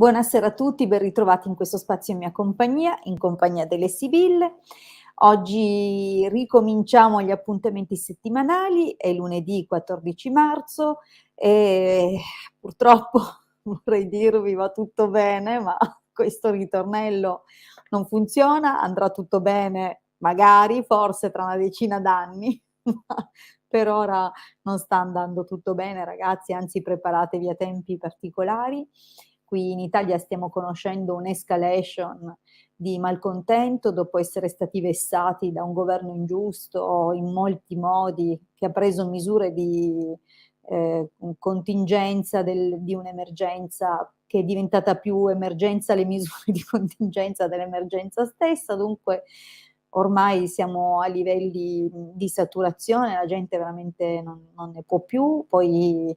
Buonasera a tutti, ben ritrovati in questo spazio in compagnia delle Sibille. Oggi ricominciamo gli appuntamenti settimanali, è lunedì 14 marzo e purtroppo vorrei dirvi va tutto bene, ma questo ritornello non funziona, andrà tutto bene magari, forse tra una decina d'anni, ma per ora non sta andando tutto bene ragazzi, anzi preparatevi a tempi particolari. Qui in Italia stiamo conoscendo un'escalation di malcontento dopo essere stati vessati da un governo ingiusto in molti modi, che ha preso misure di contingenza di un'emergenza che è diventata più emergenza le misure di contingenza dell'emergenza stessa. Dunque ormai siamo a livelli di saturazione, la gente veramente non ne può più, poi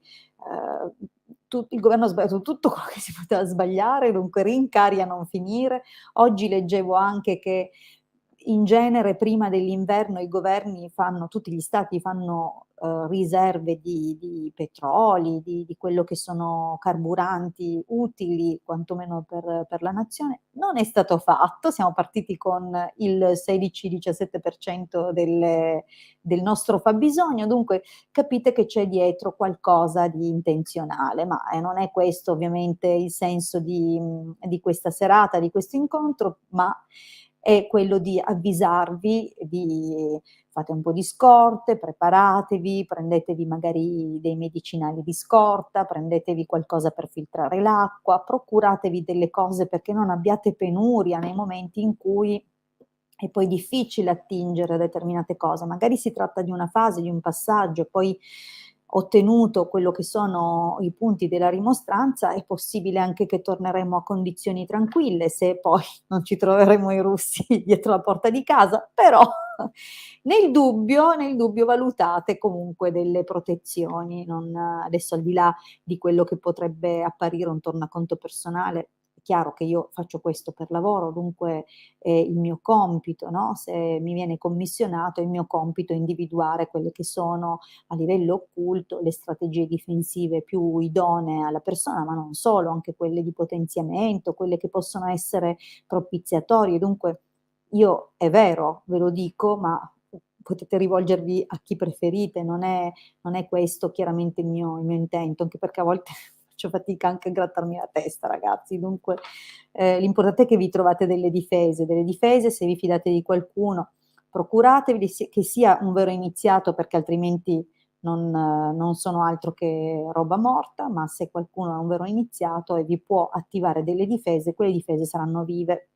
il governo ha sbagliato tutto quello che si poteva sbagliare, dunque rincari a non finire. Oggi leggevo anche che in genere prima dell'inverno i governi fanno, tutti gli stati fanno riserve di petroli, di quello che sono carburanti utili quantomeno per la nazione. Non è stato fatto, siamo partiti con il 16-17% del nostro fabbisogno, dunque capite che c'è dietro qualcosa di intenzionale, ma non è questo ovviamente il senso di questa serata, di questo incontro, ma è quello di avvisarvi, di fate un po' di scorte, preparatevi, prendetevi magari dei medicinali di scorta, prendetevi qualcosa per filtrare l'acqua, procuratevi delle cose perché non abbiate penuria nei momenti in cui è poi difficile attingere a determinate cose. Magari si tratta di una fase, di un passaggio, e poi ottenuto quello che sono i punti della rimostranza, è possibile anche che torneremo a condizioni tranquille, se poi non ci troveremo i russi dietro la porta di casa, però nel dubbio valutate comunque delle protezioni, non, adesso al di là di quello che potrebbe apparire un tornaconto personale, è chiaro che io faccio questo per lavoro, dunque è il mio compito, no? Se mi viene commissionato è il mio compito individuare quelle che sono a livello occulto le strategie difensive più idonee alla persona, ma non solo, anche quelle di potenziamento, quelle che possono essere propiziatorie. Dunque io è vero, ve lo dico, ma potete rivolgervi a chi preferite, non è questo chiaramente il mio intento, anche perché a volte faccio fatica anche a grattarmi la testa, ragazzi. Dunque, l'importante è che vi trovate delle difese, se vi fidate di qualcuno, procuratevi che sia un vero iniziato, perché altrimenti non sono altro che roba morta, ma se qualcuno è un vero iniziato e vi può attivare delle difese, quelle difese saranno vive.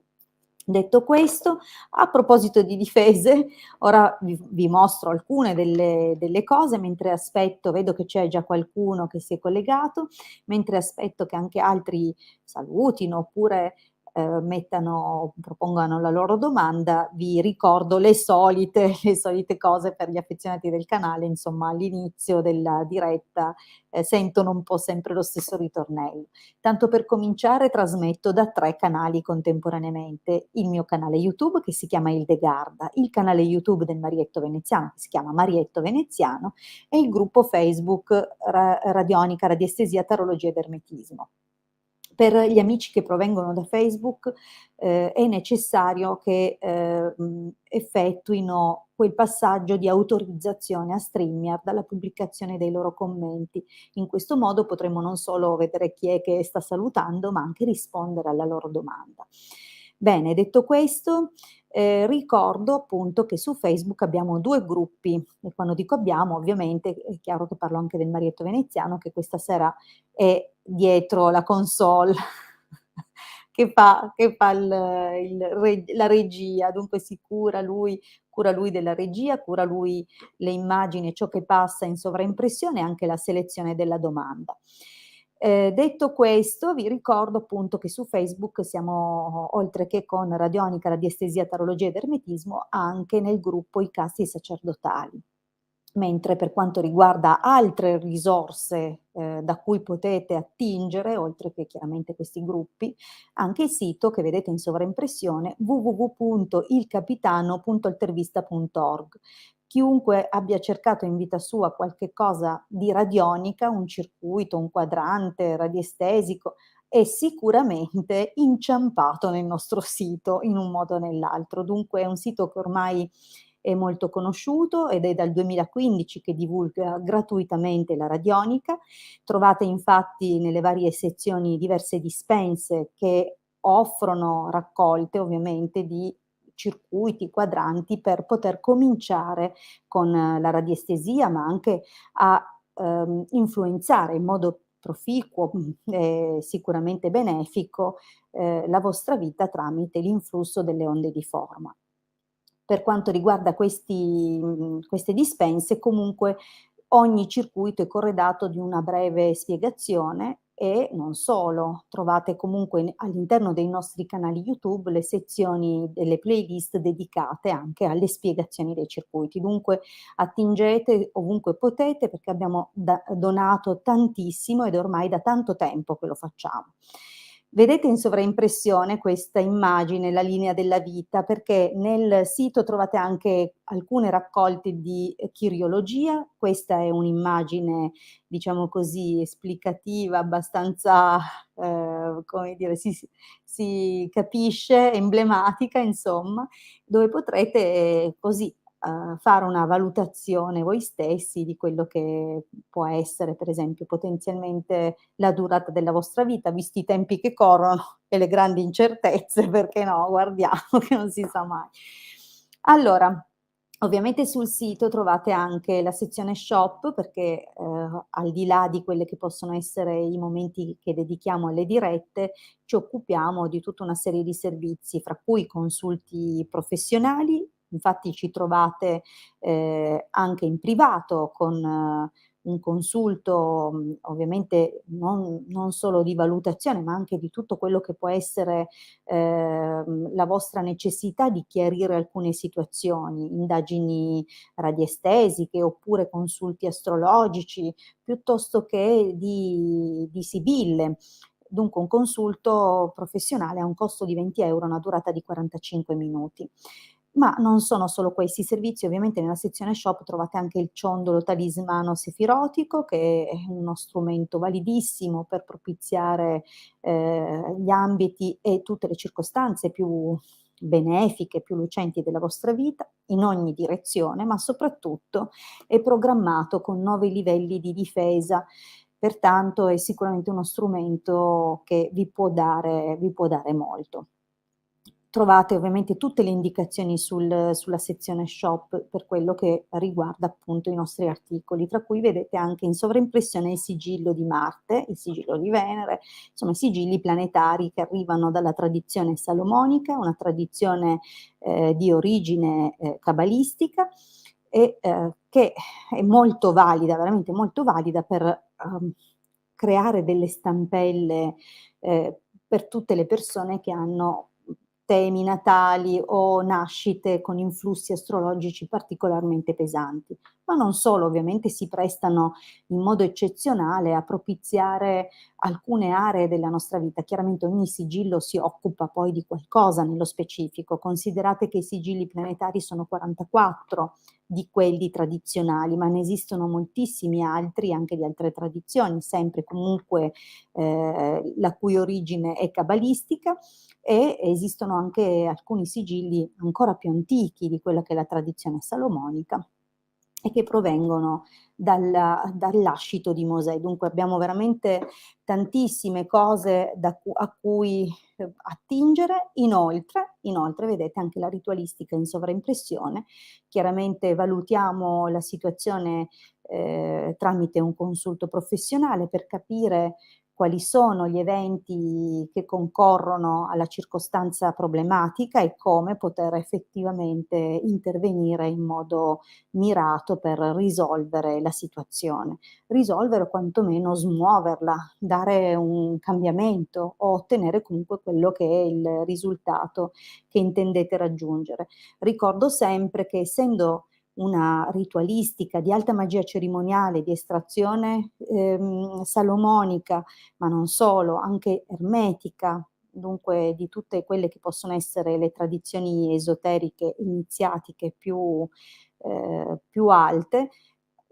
Detto questo, a proposito di difese, ora vi mostro alcune delle cose, mentre aspetto, vedo che c'è già qualcuno che si è collegato, mentre aspetto che anche altri salutino oppure propongano la loro domanda, vi ricordo le solite cose per gli affezionati del canale, insomma all'inizio della diretta sentono un po' sempre lo stesso ritornello. Tanto per cominciare trasmetto da 3 canali contemporaneamente: il mio canale YouTube che si chiama Ildegarda, il canale YouTube del Marietto Veneziano che si chiama Marietto Veneziano e il gruppo Facebook Radionica, Radiestesia, Tarologia ed Ermetismo. Per gli amici che provengono da Facebook è necessario che effettuino quel passaggio di autorizzazione a StreamYard alla pubblicazione dei loro commenti. In questo modo potremo non solo vedere chi è che sta salutando, ma anche rispondere alla loro domanda. Bene, detto questo, ricordo appunto che su Facebook abbiamo 2 gruppi e quando dico abbiamo ovviamente è chiaro che parlo anche del Marietto Veneziano che questa sera è dietro la console che fa la regia, dunque cura lui della regia, cura lui le immagini e ciò che passa in sovraimpressione e anche la selezione della domanda. Detto questo, vi ricordo appunto che su Facebook siamo, oltre che con Radionica, Radiestesia, Tarologia ed Ermetismo, anche nel gruppo I Casti Sacerdotali. Mentre per quanto riguarda altre risorse da cui potete attingere, oltre che chiaramente questi gruppi, anche il sito che vedete in sovraimpressione www.ilcapitano.altervista.org. Chiunque abbia cercato in vita sua qualche cosa di radionica, un circuito, un quadrante radiestesico, è sicuramente inciampato nel nostro sito in un modo o nell'altro. Dunque è un sito che ormai è molto conosciuto ed è dal 2015 che divulga gratuitamente la radionica. Trovate infatti nelle varie sezioni diverse dispense che offrono raccolte ovviamente di circuiti, quadranti per poter cominciare con la radiestesia, ma anche a influenzare in modo proficuo, e sicuramente benefico, la vostra vita tramite l'influsso delle onde di forma. Per quanto riguarda queste dispense, comunque ogni circuito è corredato di una breve spiegazione e non solo, trovate comunque all'interno dei nostri canali YouTube le sezioni delle playlist dedicate anche alle spiegazioni dei circuiti. Dunque attingete ovunque potete perché abbiamo donato tantissimo ed è ormai da tanto tempo che lo facciamo. Vedete in sovraimpressione questa immagine, la linea della vita, perché nel sito trovate anche alcune raccolte di chiriologia. Questa è un'immagine, diciamo così, esplicativa, abbastanza, come dire, si capisce, emblematica insomma, dove potrete così, fare una valutazione voi stessi di quello che può essere, per esempio, potenzialmente la durata della vostra vita, visti i tempi che corrono e le grandi incertezze, perché no, guardiamo che non si sa mai. Allora, ovviamente sul sito trovate anche la sezione shop perché, al di là di quelle che possono essere i momenti che dedichiamo alle dirette, ci occupiamo di tutta una serie di servizi, fra cui consulti professionali, infatti ci trovate, anche in privato con un consulto, ovviamente non solo di valutazione, ma anche di tutto quello che può essere, la vostra necessità di chiarire alcune situazioni, indagini radiestesiche oppure consulti astrologici, piuttosto che di sibille. Dunque un consulto professionale ha un costo di 20 €, una durata di 45 minuti. Ma non sono solo questi i servizi, ovviamente nella sezione shop trovate anche il ciondolo talismano sefirotico, che è uno strumento validissimo per propiziare, gli ambiti e tutte le circostanze più benefiche, più lucenti della vostra vita, in ogni direzione, ma soprattutto è programmato con 9 livelli di difesa, pertanto è sicuramente uno strumento che vi può dare molto. Trovate ovviamente tutte le indicazioni sulla sezione shop per quello che riguarda appunto i nostri articoli, tra cui vedete anche in sovraimpressione il sigillo di Marte, il sigillo di Venere, insomma i sigilli planetari che arrivano dalla tradizione salomonica, una tradizione, di origine, cabalistica e, che è molto valida, veramente molto valida per, creare delle stampelle, per tutte le persone che hanno temi natali o nascite con influssi astrologici particolarmente pesanti. Ma non solo, ovviamente si prestano in modo eccezionale a propiziare alcune aree della nostra vita. Chiaramente ogni sigillo si occupa poi di qualcosa nello specifico. Considerate che i sigilli planetari sono 44 di quelli tradizionali, ma ne esistono moltissimi altri anche di altre tradizioni, sempre comunque la cui origine è cabalistica e esistono anche alcuni sigilli ancora più antichi di quella che è la tradizione salomonica e che provengono dal lascito di Mosè. Dunque abbiamo veramente tantissime cose a cui attingere. Inoltre vedete anche la ritualistica in sovraimpressione. Chiaramente valutiamo la situazione tramite un consulto professionale per capire quali sono gli eventi che concorrono alla circostanza problematica e come poter effettivamente intervenire in modo mirato per risolvere la situazione. Risolvere o quantomeno smuoverla, dare un cambiamento o ottenere comunque quello che è il risultato che intendete raggiungere. Ricordo sempre che essendo una ritualistica di alta magia cerimoniale, di estrazione, salomonica, ma non solo, anche ermetica, dunque di tutte quelle che possono essere le tradizioni esoteriche iniziatiche più alte,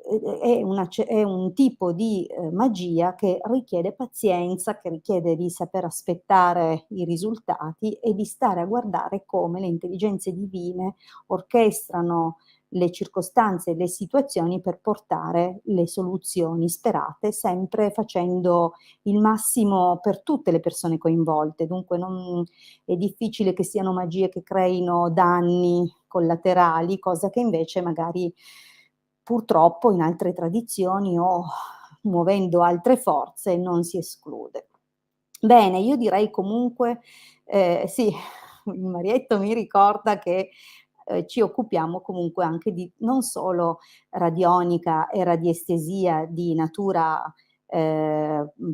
è un tipo di, magia che richiede pazienza, che richiede di saper aspettare i risultati e di stare a guardare come le intelligenze divine orchestrano le circostanze e le situazioni per portare le soluzioni sperate, sempre facendo il massimo per tutte le persone coinvolte. Dunque non è difficile che siano magie che creino danni collaterali, cosa che invece magari purtroppo in altre tradizioni o muovendo altre forze non si esclude. Bene, io direi comunque, sì, il Marietto mi ricorda che, ci occupiamo comunque anche di non solo radionica e radiestesia di natura,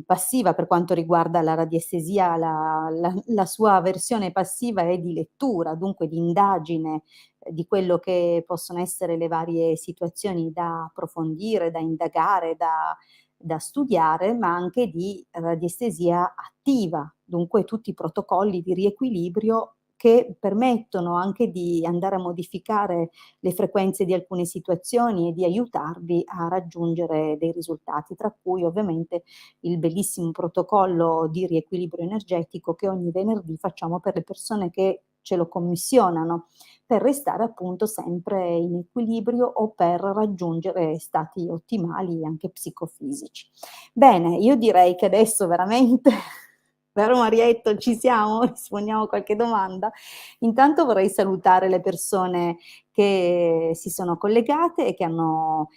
passiva per quanto riguarda la radiestesia, la sua versione passiva è di lettura, dunque di indagine, di quello che possono essere le varie situazioni da approfondire, da indagare, da studiare, ma anche di radiestesia attiva, dunque tutti i protocolli di riequilibrio che permettono anche di andare a modificare le frequenze di alcune situazioni e di aiutarvi a raggiungere dei risultati, tra cui ovviamente il bellissimo protocollo di riequilibrio energetico che ogni venerdì facciamo per le persone che ce lo commissionano, per restare appunto sempre in equilibrio o per raggiungere stati ottimali anche psicofisici. Bene, io direi che adesso veramente, vero Marietto, ci siamo? Rispondiamo a qualche domanda? Intanto vorrei salutare le persone che si sono collegate e che hanno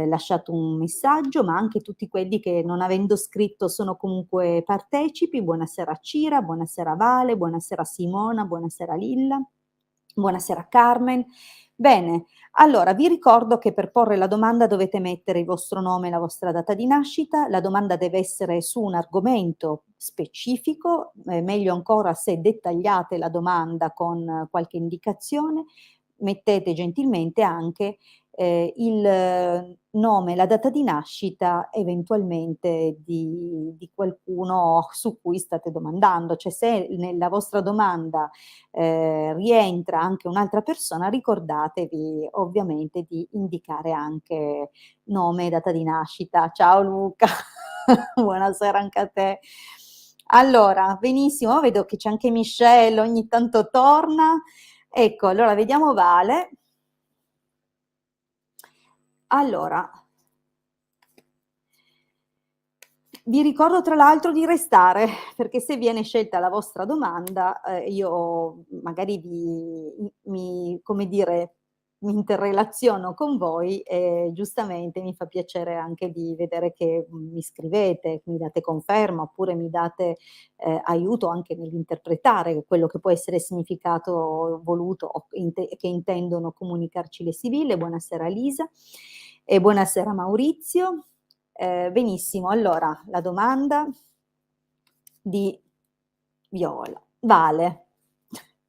lasciato un messaggio, ma anche tutti quelli che non avendo scritto sono comunque partecipi. Buonasera Cira, buonasera Vale, buonasera Simona, buonasera Lilla. Buonasera Carmen. Bene, allora vi ricordo che per porre la domanda dovete mettere il vostro nome e la vostra data di nascita, la domanda deve essere su un argomento specifico, meglio ancora se dettagliate la domanda con qualche indicazione, mettete gentilmente anche il nome, la data di nascita eventualmente di qualcuno su cui state domandando, cioè se nella vostra domanda rientra anche un'altra persona, ricordatevi ovviamente di indicare anche nome e data di nascita. Ciao Luca, buonasera anche a te. Allora, benissimo, vedo che c'è anche Michelle, ogni tanto torna. Ecco, allora vediamo Vale. Allora, vi ricordo tra l'altro di restare, perché se viene scelta la vostra domanda, io magari come dire, mi interrelaziono con voi e giustamente mi fa piacere anche di vedere che mi scrivete, che mi date conferma, oppure mi date aiuto anche nell'interpretare quello che può essere il significato voluto o che intendono comunicarci le sibille. Buonasera Lisa e buonasera Maurizio. Benissimo, allora la domanda di Viola. Vale,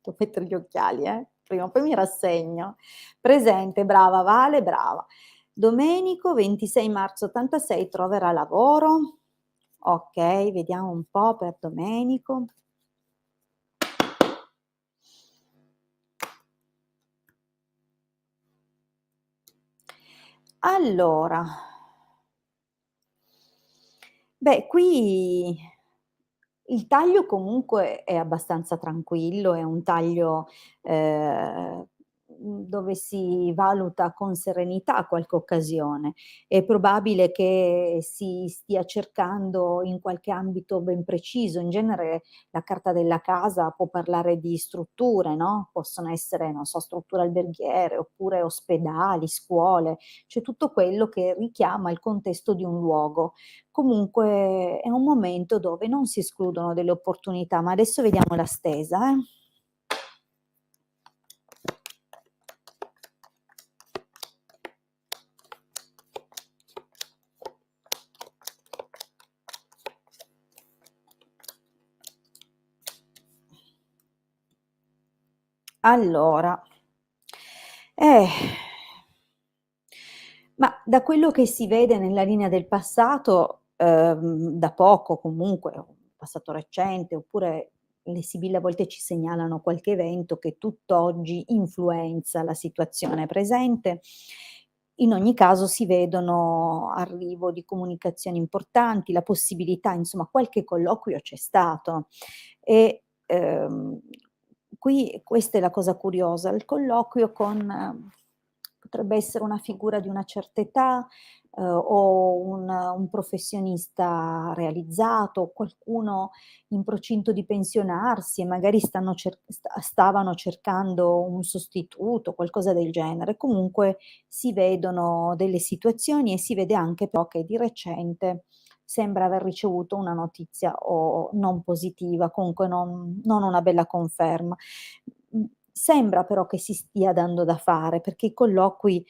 devo mettere gli occhiali, prima o poi mi rassegno. Presente, brava Vale, brava. Domenico, 26 marzo 86, troverà lavoro. Ok, vediamo un po' per Domenico. Allora, beh, qui il taglio comunque è abbastanza tranquillo, è un taglio, dove si valuta con serenità qualche occasione. È probabile che si stia cercando in qualche ambito ben preciso. In genere la carta della casa può parlare di strutture, no, possono essere, non so, strutture alberghiere, oppure ospedali, scuole, cioè tutto quello che richiama il contesto di un luogo. Comunque è un momento dove non si escludono delle opportunità, ma adesso vediamo la stesa. Allora, eh, ma da quello che si vede nella linea del passato, da poco comunque, un passato recente, oppure le sibille a volte ci segnalano qualche evento che tutt'oggi influenza la situazione presente. In ogni caso si vedono arrivo di comunicazioni importanti, la possibilità insomma qualche colloquio c'è stato e, qui questa è la cosa curiosa, il colloquio con potrebbe essere una figura di una certa età, o un professionista realizzato, qualcuno in procinto di pensionarsi e magari stavano cercando un sostituto, qualcosa del genere. Comunque si vedono delle situazioni e si vede anche però che di recente sembra aver ricevuto una notizia o non positiva, comunque non una bella conferma. Sembra però che si stia dando da fare, perché i colloqui,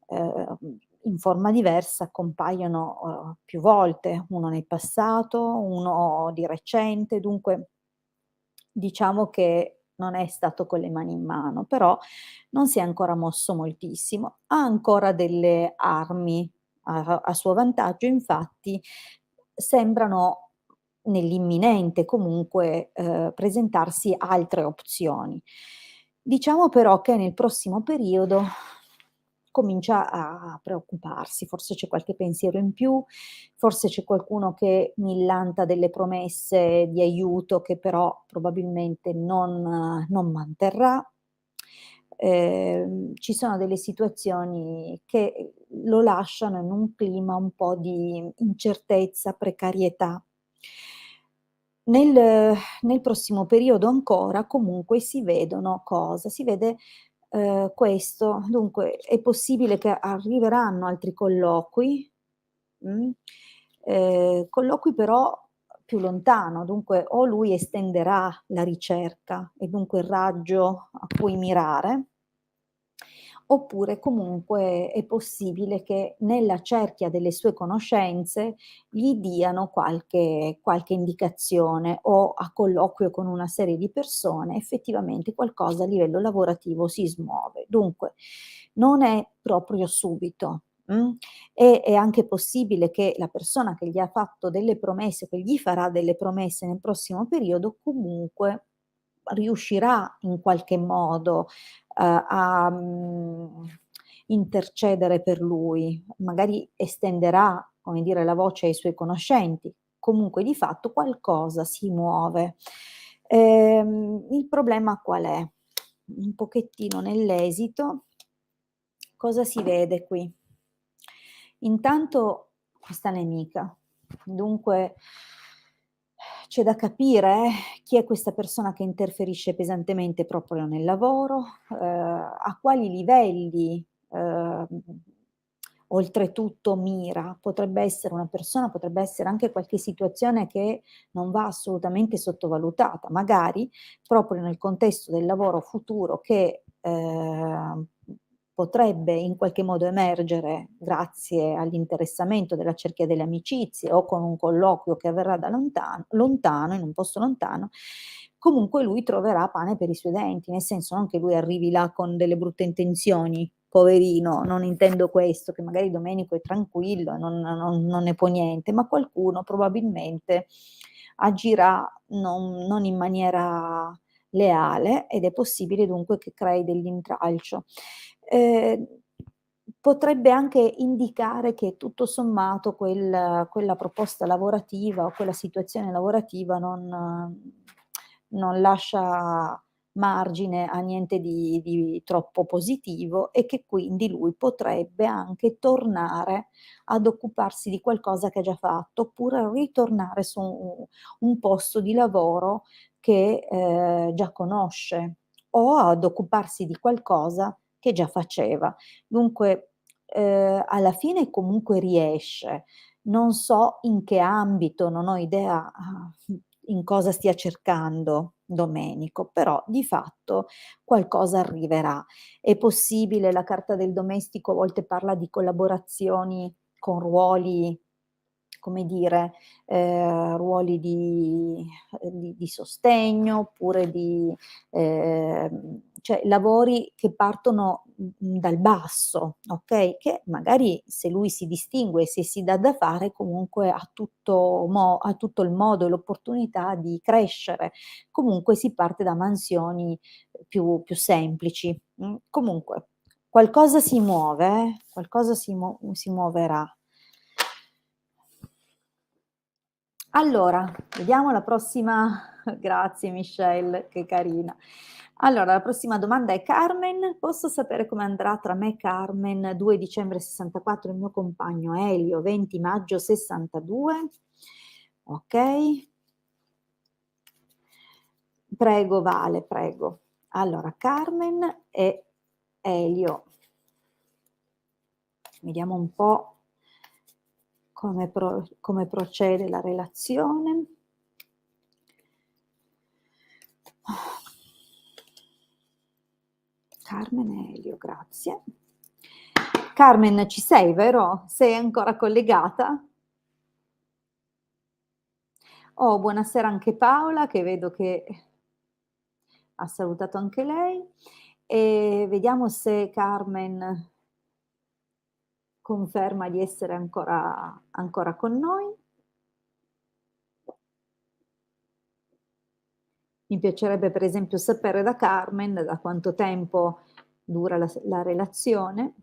ehm, in forma diversa compaiono, più volte, uno nel passato, uno di recente, dunque diciamo che non è stato con le mani in mano, però non si è ancora mosso moltissimo. Ha ancora delle armi a suo vantaggio, infatti sembrano nell'imminente comunque, presentarsi altre opzioni. Diciamo però che nel prossimo periodo comincia a preoccuparsi, forse c'è qualche pensiero in più, forse c'è qualcuno che millanta delle promesse di aiuto che però probabilmente non manterrà. Ci sono delle situazioni che lo lasciano in un clima un po' di incertezza, precarietà. Nel prossimo periodo ancora comunque si vedono cosa? Si vede, questo. Dunque è possibile che arriveranno altri colloqui, mh, colloqui però più lontano, dunque o lui estenderà la ricerca e dunque il raggio a cui mirare, oppure comunque è possibile che nella cerchia delle sue conoscenze gli diano qualche indicazione o a colloquio con una serie di persone effettivamente qualcosa a livello lavorativo si smuove. Dunque non è proprio subito, e è anche possibile che la persona che gli ha fatto delle promesse, che gli farà delle promesse nel prossimo periodo, comunque riuscirà in qualche modo, intercedere per lui, magari estenderà, come dire, la voce ai suoi conoscenti. Comunque di fatto qualcosa si muove. Il problema qual è? Un pochettino nell'esito, cosa si vede qui? Intanto questa nemica, dunque c'è da capire chi è questa persona che interferisce pesantemente proprio nel lavoro, a quali livelli, oltretutto mira. Potrebbe essere una persona, potrebbe essere anche qualche situazione che non va assolutamente sottovalutata, magari proprio nel contesto del lavoro futuro che, potrebbe in qualche modo emergere grazie all'interessamento della cerchia delle amicizie o con un colloquio che avverrà da lontano, in un posto lontano, comunque lui troverà pane per i suoi denti, nel senso non che lui arrivi là con delle brutte intenzioni, poverino, non intendo questo, che magari Domenico è tranquillo e non ne può niente, ma qualcuno probabilmente agirà non in maniera leale ed è possibile dunque che crei dell'intralcio. Ehm, Potrebbe anche indicare che tutto sommato quella proposta lavorativa o quella situazione lavorativa non lascia margine a niente di troppo positivo e che quindi lui potrebbe anche tornare ad occuparsi di qualcosa che ha già fatto, oppure ritornare su un posto di lavoro che, già conosce o ad occuparsi di qualcosa che già faceva. Dunque, alla fine comunque riesce. Non so in che ambito, non ho idea, in cosa stia cercando Domenico, però di fatto qualcosa arriverà. È possibile, la carta del domestico a volte parla di collaborazioni con ruoli, come dire, ruoli di sostegno, oppure cioè lavori che partono, dal basso, okay, che magari se lui si distingue, se si dà da fare comunque ha tutto il modo e l'opportunità di crescere. Comunque si parte da mansioni più semplici, Comunque qualcosa si muove, qualcosa si muoverà. Allora, vediamo la prossima grazie Michelle, che carina. Allora, la prossima domanda è: Carmen, posso sapere come andrà tra me e Carmen, 2 dicembre 64, il mio compagno Elio, 20 maggio 62? Ok. Prego Vale, prego. Allora, Carmen e Elio. Vediamo un po' come procede la relazione. Carmen e Elio, grazie. Carmen, ci sei, vero? Sei ancora collegata? Oh, buonasera anche Paola, che vedo che ha salutato anche lei. E vediamo se Carmen conferma di essere ancora con noi. Mi piacerebbe per esempio sapere da Carmen da quanto tempo dura la relazione.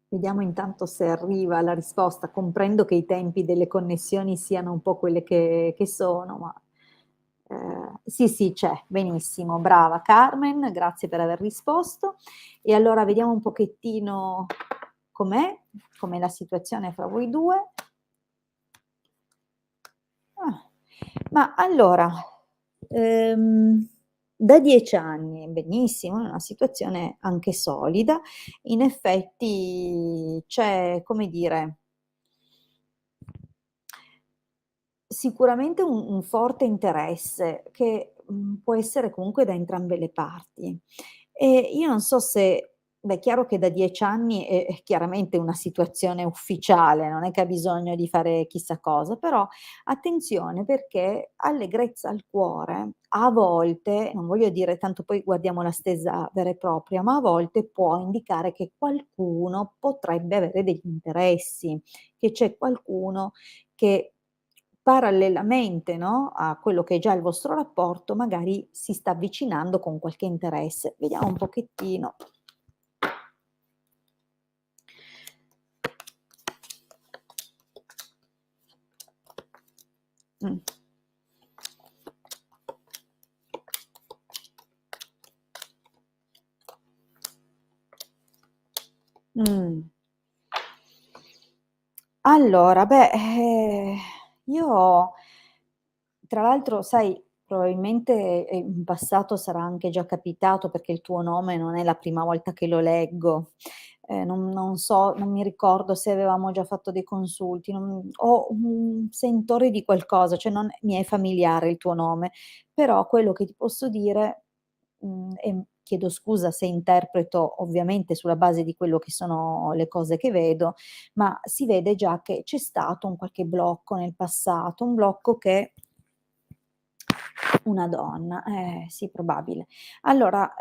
Vediamo intanto se arriva la risposta. Comprendo che i tempi delle connessioni siano un po' quelle che sono, ma sì, sì, c'è, benissimo, brava Carmen, grazie per aver risposto. E allora vediamo un pochettino com'è la situazione fra voi due. Ah, ma allora, da 10 anni, benissimo, è una situazione anche solida. In effetti c'è, come dire, sicuramente un forte interesse che può essere comunque da entrambe le parti. E io non so se, beh, è chiaro che da 10 anni è chiaramente una situazione ufficiale, non è che ha bisogno di fare chissà cosa, però attenzione perché allegrezza al cuore a volte, non voglio dire tanto poi guardiamo la stesa vera e propria, ma a volte può indicare che qualcuno potrebbe avere degli interessi, che c'è qualcuno che parallelamente, no, a quello che è già il vostro rapporto, magari si sta avvicinando con qualche interesse. Vediamo un pochettino. Mm. Mm. Allora, beh, io tra l'altro sai, probabilmente, in passato sarà anche già capitato perché il tuo nome non è la prima volta che lo leggo. Non so, non mi ricordo se avevamo già fatto dei consulti, non ho un sentore di qualcosa, cioè non mi è familiare il tuo nome, però quello che ti posso dire, e chiedo scusa se interpreto ovviamente sulla base di quello che sono le cose che vedo, ma si vede già che c'è stato un qualche blocco nel passato, un blocco che una donna, sì, probabile. Allora,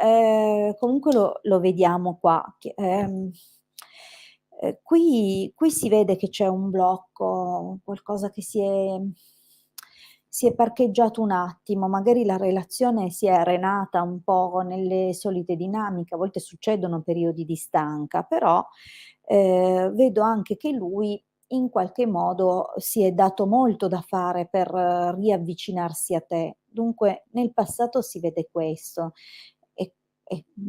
comunque lo vediamo qua, che, qui si vede che c'è un blocco, qualcosa che si è parcheggiato un attimo, magari la relazione si è arenata un po' nelle solite dinamiche, a volte succedono periodi di stanca, però, vedo anche che lui in qualche modo si è dato molto da fare per riavvicinarsi a te. Dunque nel passato si vede questo e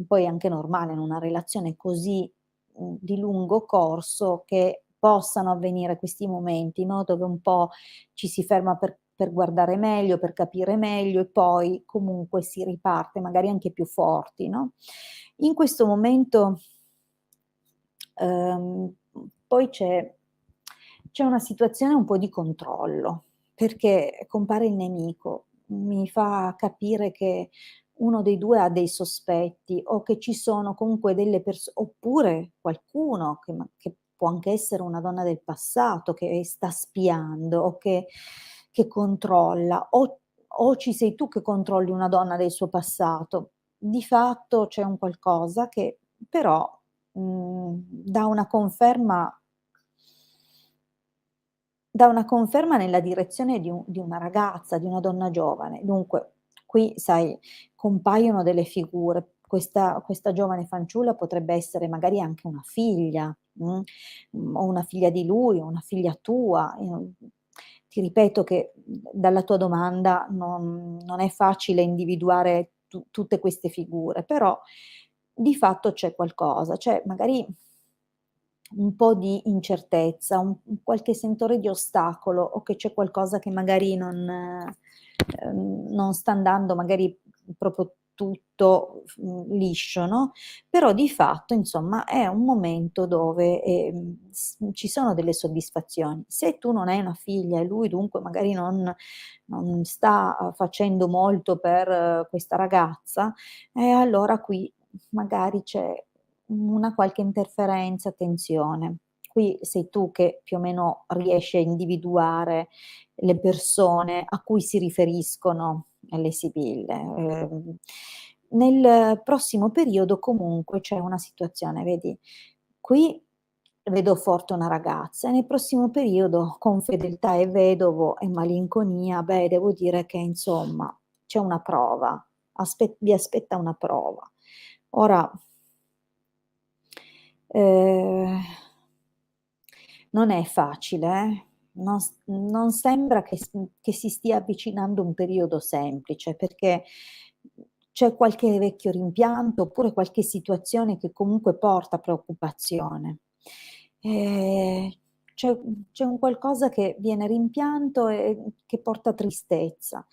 poi è anche normale in una relazione così, di lungo corso che possano avvenire questi momenti, no, dove un po' ci si ferma per guardare meglio, per capire meglio e poi comunque si riparte magari anche più forti, no. In questo momento, poi c'è una situazione un po' di controllo, perché compare il nemico. Mi fa capire che uno dei 2 ha dei sospetti o che ci sono comunque delle oppure qualcuno che può anche essere una donna del passato che sta spiando o che controlla o ci sei tu che controlli una donna del suo passato. Di fatto c'è un qualcosa che però, dà una conferma nella direzione di una ragazza, di una donna giovane. Dunque, qui sai, compaiono delle figure. questa giovane fanciulla potrebbe essere magari anche una figlia, o una figlia di lui, o una figlia tua. Ti ripeto che, dalla tua domanda non è facile individuare tutte queste figure, però di fatto c'è qualcosa, c'è magari un po' di incertezza, un qualche sentore di ostacolo o che c'è qualcosa che magari non sta andando magari proprio tutto liscio, no, però di fatto insomma è un momento dove, ci sono delle soddisfazioni. Se tu non hai una figlia e lui dunque magari non sta facendo molto per questa ragazza, allora qui magari c'è una qualche interferenza, tensione. Qui sei tu che più o meno riesci a individuare le persone a cui si riferiscono le sibille. Nel prossimo periodo comunque c'è una situazione, vedi, qui vedo forte una ragazza e nel prossimo periodo con fedeltà e vedovo e malinconia, beh, devo dire che insomma c'è una prova, vi aspetta una prova. Ora Ehm, non è facile, non sembra che si stia avvicinando un periodo semplice, perché c'è qualche vecchio rimpianto, oppure qualche situazione che comunque porta preoccupazione. Ehm, c'è un qualcosa che viene rimpianto e che porta tristezza.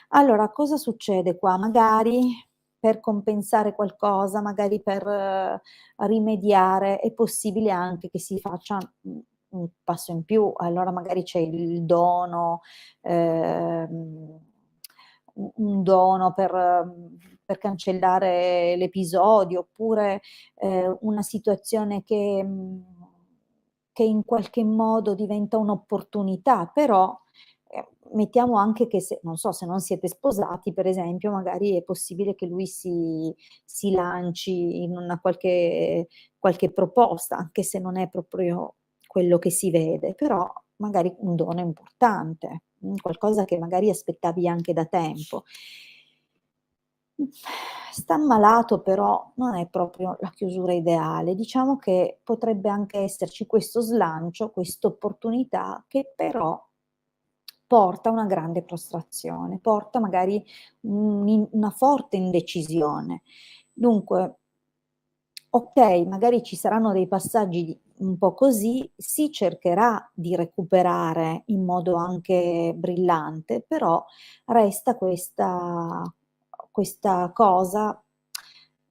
Allora cosa succede qua? Magari per compensare qualcosa, magari per rimediare, è possibile anche che si faccia, un passo in più, allora magari c'è il dono, ehm, un dono per cancellare l'episodio, oppure, una situazione che in qualche modo diventa un'opportunità, però, mettiamo anche che se non so, se non siete sposati per esempio, magari è possibile che lui si lanci in una qualche proposta, anche se non è proprio quello che si vede, però magari un dono importante, qualcosa che magari aspettavi anche da tempo. Sta ammalato però non è proprio la chiusura ideale. Diciamo che potrebbe anche esserci questo slancio, quest'opportunità che però porta a una grande prostrazione, porta magari una forte indecisione. Dunque, okay, magari ci saranno dei passaggi un po' così, si cercherà di recuperare in modo anche brillante, però resta questa cosa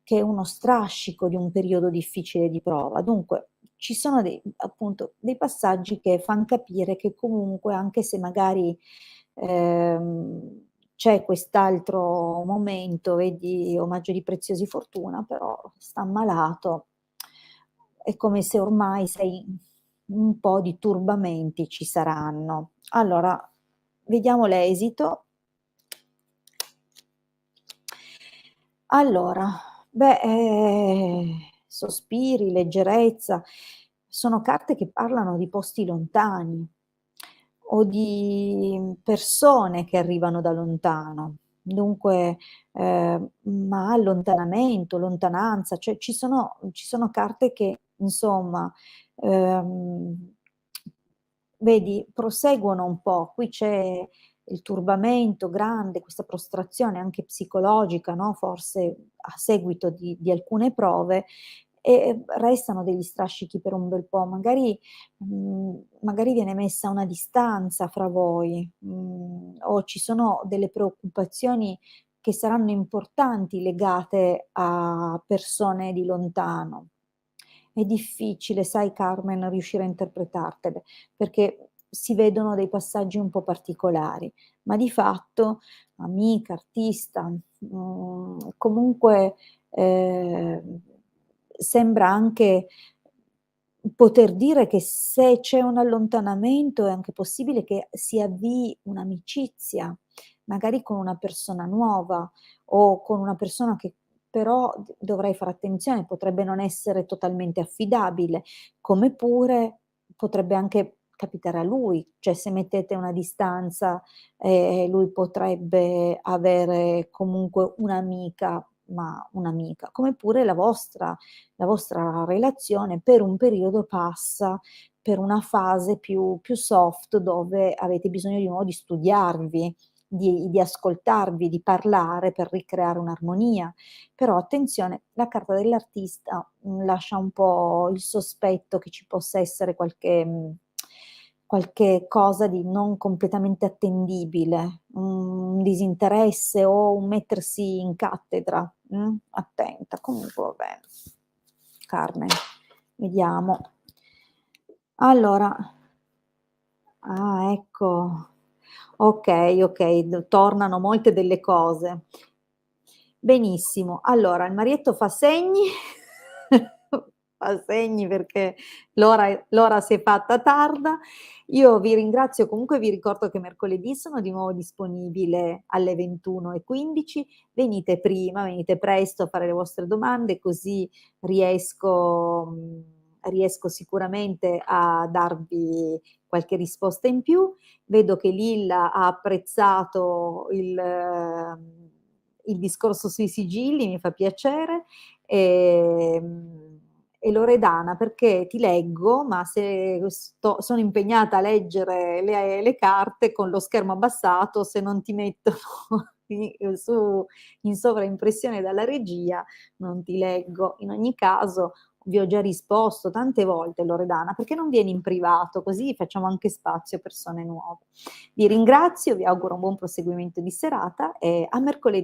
che è uno strascico di un periodo difficile di prova. Dunque, ci sono dei passaggi che fan capire che comunque, anche se magari, c'è quest'altro momento, vedi omaggio di preziosi fortuna, però sta ammalato. È come se ormai sai un po' di turbamenti ci saranno. Allora, vediamo l'esito. Allora, beh, sospiri, leggerezza, sono carte che parlano di posti lontani o di persone che arrivano da lontano. Dunque, ma allontanamento, lontananza, cioè ci sono carte che insomma, ehm, vedi, proseguono un po'. Qui c'è il turbamento grande, questa prostrazione anche psicologica, no, forse a seguito di alcune prove, e restano degli strascichi per un bel po'. Magari viene messa una distanza fra voi, o ci sono delle preoccupazioni che saranno importanti legate a persone di lontano. È difficile, sai Carmen, riuscire a interpretartele, perché si vedono dei passaggi un po' particolari, ma di fatto amica, artista, comunque, sembra anche poter dire che se c'è un allontanamento è anche possibile che si avvii un'amicizia, magari con una persona nuova o con una persona che però dovrai fare attenzione, potrebbe non essere totalmente affidabile, come pure potrebbe anche capitare a lui, cioè se mettete una distanza, lui potrebbe avere comunque un'amica ma un'amica, come pure la vostra relazione per un periodo passa per una fase più soft dove avete bisogno di nuovo di studiarvi, di ascoltarvi, di parlare per ricreare un'armonia. Però attenzione, la carta dell'artista, lascia un po' il sospetto che ci possa essere qualche cosa di non completamente attendibile, un disinteresse o un mettersi in cattedra, attenta. Comunque vabbè. Carmen, vediamo. Allora ecco. Okay, okay, tornano molte delle cose. Benissimo. Allora, il marietto fa segni fa segni perché l'ora si è fatta tarda. Io vi ringrazio, comunque vi ricordo che mercoledì sono di nuovo disponibile alle 21:15. Venite presto a fare le vostre domande, così riesco sicuramente a darvi qualche risposta in più. Vedo che Lilla ha apprezzato il discorso sui sigilli, mi fa piacere. E Loredana, perché ti leggo, ma se sono impegnata a leggere le carte con lo schermo abbassato, se non ti mettono in sovraimpressione dalla regia, non ti leggo. In ogni caso, vi ho già risposto tante volte, Loredana, perché non vieni in privato, così facciamo anche spazio a persone nuove. Vi ringrazio, vi auguro un buon proseguimento di serata e a mercoledì.